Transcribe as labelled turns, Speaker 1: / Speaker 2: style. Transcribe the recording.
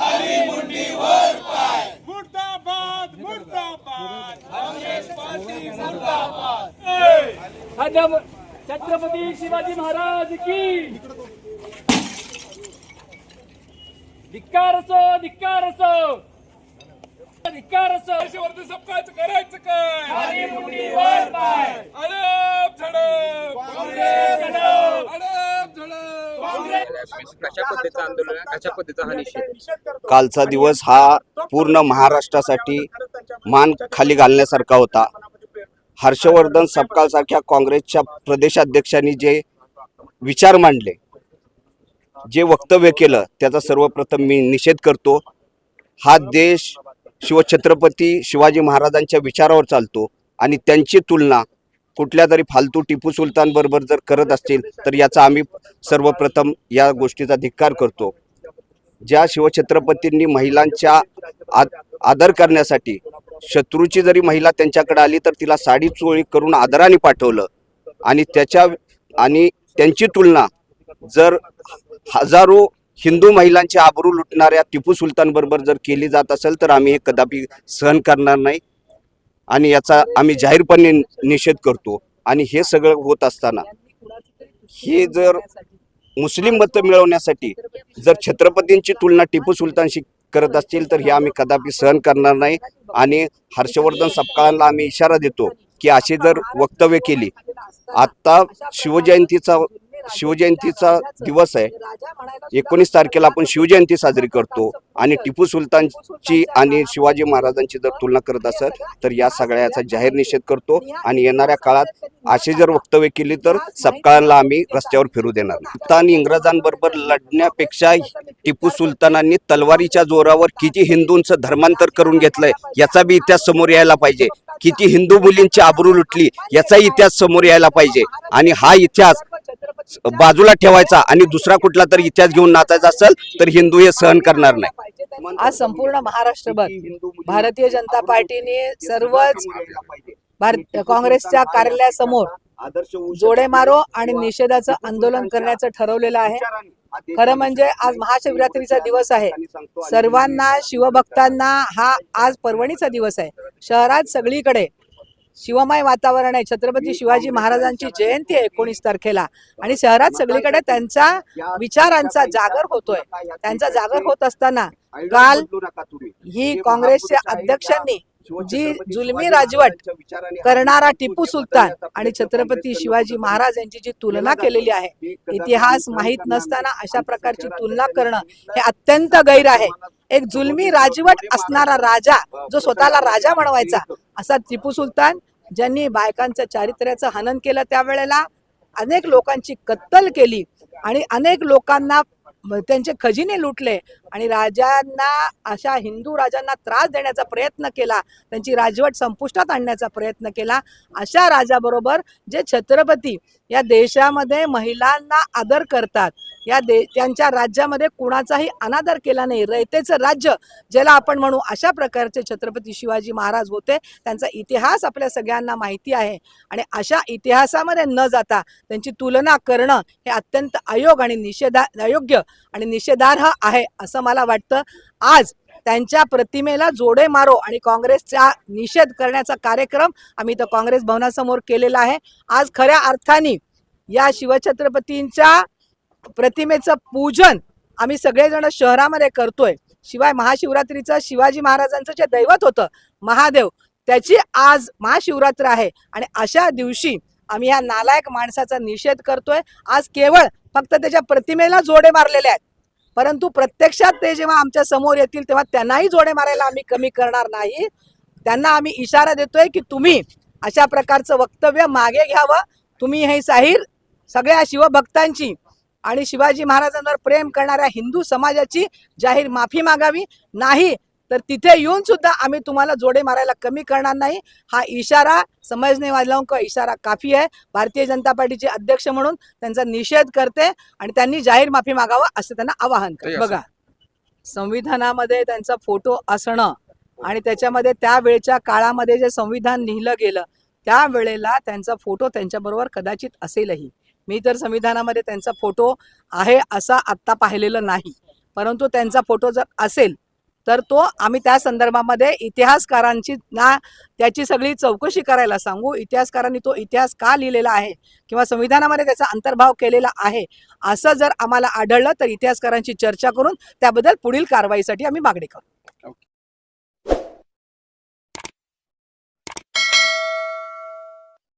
Speaker 1: खाली मुंडीवर पाय. मुर्दाबाद मुर्दाबाद काँग्रेस पार्टी मुर्दाबाद.
Speaker 2: छत्रपती शिवाजी महाराज की धिक्कार असो, धिक्कार असो, धिक्कार असो.
Speaker 1: हर्षवर्धन सपकाळचं करायचं काय?
Speaker 2: खाली मुंडीवर पाय.
Speaker 1: अडप झडप
Speaker 2: काँग्रेस हटव.
Speaker 1: अडप झडप.
Speaker 3: कशा पद्धतीचं आंदोलन आहे, कशा पद्धतीचा हा निषेध?
Speaker 4: कालचा दिवस हा पूर्ण महाराष्ट्रासाठी मान खाली घालण्यासारखा होता. हर्षवर्धन सपकाळ सारख्या काँग्रेसच्या प्रदेशाध्यक्षांनी जे विचार मांडले, जे वक्तव्य केलं, त्याचा सर्वप्रथम मी निषेध करतो. हा देश शिवछत्रपती शिवाजी महाराजांच्या विचारावर चालतो आणि त्यांची तुलना कुठल्या तरी फालतू टिपू सुलतान बरोबर जर करत असतील तर याचा आम्ही सर्वप्रथम या गोष्टीचा धिक्कार करतो. ज्या शिवछत्रपतींनी महिलांच्या आदर करण्यासाठी शत्रूची जरी महिला त्यांच्याकडे आली तर तिला साडी चोळी करून आदराने पाठवलं आणि त्यांची तुलना जर हजारो हिंदू महिलांची आबरू लुटणाऱ्या टिपू सुलतान बरोबर जर केली जात असेल तर आम्ही हे कदापि सहन करणार नाही आणि याचा आम्ही जाहीरपणे निषेध करतो. आणि हे सगळं होत असताना हे जर मुस्लिम मतं मिळवण्यासाठी जर छत्रपतींची तुलना टिपू सुलतानशी करत असतील तर हे आम्ही कदापि सहन करणार नाही. आणि हर्षवर्धन सपकाळांना आम्ही इशारा देतो की अशी जर वक्तव्य केली, आता शिवजयंतीचा दिवस आहे, 19 तारखेला आपण शिवजयंती साजरी करतो आणि टिपू सुलतानची आणि शिवाजी महाराजांची जर तुलना करत असेल तर या सगळ्याचा जाहीर निषेध करतो. आणि येणाऱ्या काळात अशी जर वक्तव्य केली तर सपकाळांना आम्ही रस्त्यावर फिरू देणार नाही. आणि इंग्रजांबरोबर लढण्यापेक्षा टिपू सुलतानांनी तलवारीच्या जोरावर किती हिंदूंचं धर्मांतर करून घेतलंय याचा बी इतिहास समोर यायला पाहिजे. किती हिंदू मुलींची आबरू लुटली याचाही इतिहास समोर यायला पाहिजे. आणि हा इतिहास बाजूला ठेवायचा आणि दुसरा कुठला तरी इतिहास घेऊन नाचायचा असेल तर हिंदू हे सहन करणार नाही.
Speaker 5: आज संपूर्ण महाराष्ट्रभर भारतीय जनता पार्टीने सर्वच काँग्रेसच्या कार्यालयासमोर जोडे मारो आणि निषेधाचं आंदोलन करण्याचं ठरवलेलं आहे. खरं म्हणजे आज महाशिवरात्रीचा दिवस आहे. सर्वांना शिवभक्तांना हा आज पर्वणीचा दिवस आहे. शहरात सगळीकडे शिवमय वातावरण आहे. छत्रपती शिवाजी महाराजांची जयंती आहे 19 तारखेला आणि शहरात सगळीकडे त्यांच्या विचारांचा जागर होतोय. त्यांचा जागर होत असताना काल ही काँग्रेसच्या अध्यक्षांनी जी जुलमी राजवट करणारा टिपू सुलतान आणि छत्रपती शिवाजी महाराज यांची जी तुलना केलेली आहे, इतिहास माहीत नसताना अशा प्रकारची तुलना करणं हे अत्यंत गैर आहे. एक जुलमी राजवट असणारा राजा, जो स्वतःला राजा म्हणवायचा असा टिपू सुलतान, ज्यांनी बायकांच्या चारित्र्याचं हनन केलं, त्यावेळेला अनेक लोकांची कत्तल केली आणि अनेक लोकांना त्यांचे खजिने लुटले आणि राजांना, अशा हिंदू राजांना त्रास देण्याचा प्रयत्न केला, त्यांची राजवट संपुष्टात आणण्याचा प्रयत्न केला. अशा राजाबरोबर जे छत्रपती या देशामध्ये महिलांना आदर करतात, त्यांच्या राज्यामध्ये कुणाचाही अनादर केला नाही, रयतेचं राज्य ज्याला आपण म्हणू, अशा प्रकारचे छत्रपती शिवाजी महाराज होते. त्यांचा इतिहास आपल्या सगळ्यांना माहिती आहे आणि अशा इतिहासामध्ये न जाता त्यांची तुलना करणं हे अत्यंत अयोग्य आणि निषेधार्ह आहे असं मला वाटतं. आज त्यांच्या प्रतिमेला जोडे मारो आणि काँग्रेसचा निषेध करण्याचा कार्यक्रम आम्ही तर काँग्रेस भवनासमोर केलेला आहे. आज खऱ्या अर्थाने या शिवछत्रपतींच्या प्रतिमेचं पूजन आम्ही सगळेजण शहरामध्ये करतोय. शिवाय महाशिवरात्रीचं शिवाजी महाराजांचं जे दैवत होतं महादेव, त्याची आज महाशिवरात्र आहे आणि अशा दिवशी आम्ही या नालायक माणसाचा निषेध करतोय. आज केवळ फक्त त्याच्या प्रतिमेला जोडे मारलेले आहेत, परंतु प्रत्यक्षात ते जेव्हा आमच्या समोर येतील तेव्हा त्यांनाही जोडे मारायला आम्ही कमी करणार नाही. त्यांना आम्ही इशारा देतोय की तुम्ही अशा प्रकारचं वक्तव्य मागे घ्यावं. तुम्ही हे जाहीर सगळ्या शिवभक्तांची आणि शिवाजी महाराजांवर प्रेम करणाऱ्या हिंदू समाजाची जाहीर माफी मागावी. नाही तर तिथे येऊन सुद्धा आम्ही तुम्हाला जोडे मारायला कमी करणार नाही. हा इशारा समजने वालों का इशारा काफी आहे. भारतीय जनता पार्टीचे अध्यक्ष म्हणून त्यांचा निषेध करते आणि त्यांनी जाहीर माफी मागावं असं त्यांना आवाहन करते. बघा, संविधानामध्ये त्यांचा फोटो असणं आणि त्याच्यामध्ये त्यावेळच्या काळामध्ये जे संविधान लिहिलं गेलं त्यावेळेला त्यांचा फोटो त्यांच्याबरोबर कदाचित असेलही. मी तर संविधानामध्ये त्यांचा फोटो आहे असा आत्ता पाहिलेलं नाही परंतु त्यांचा फोटो जर असेल तर तो आम्ही त्या संदर्भामध्ये इतिहासकारांची ना त्याची सगळी चौकशी करायला सांगू. इतिहासकारांनी तो इतिहास का लिहिलेला आहे किंवा संविधानामध्ये त्याचा अंतर्भाव केलेला आहे असं जर आम्हाला आढळलं तर इतिहासकारांची चर्चा करून त्याबद्दल पुढील कारवाईसाठी आम्ही मागणी करू.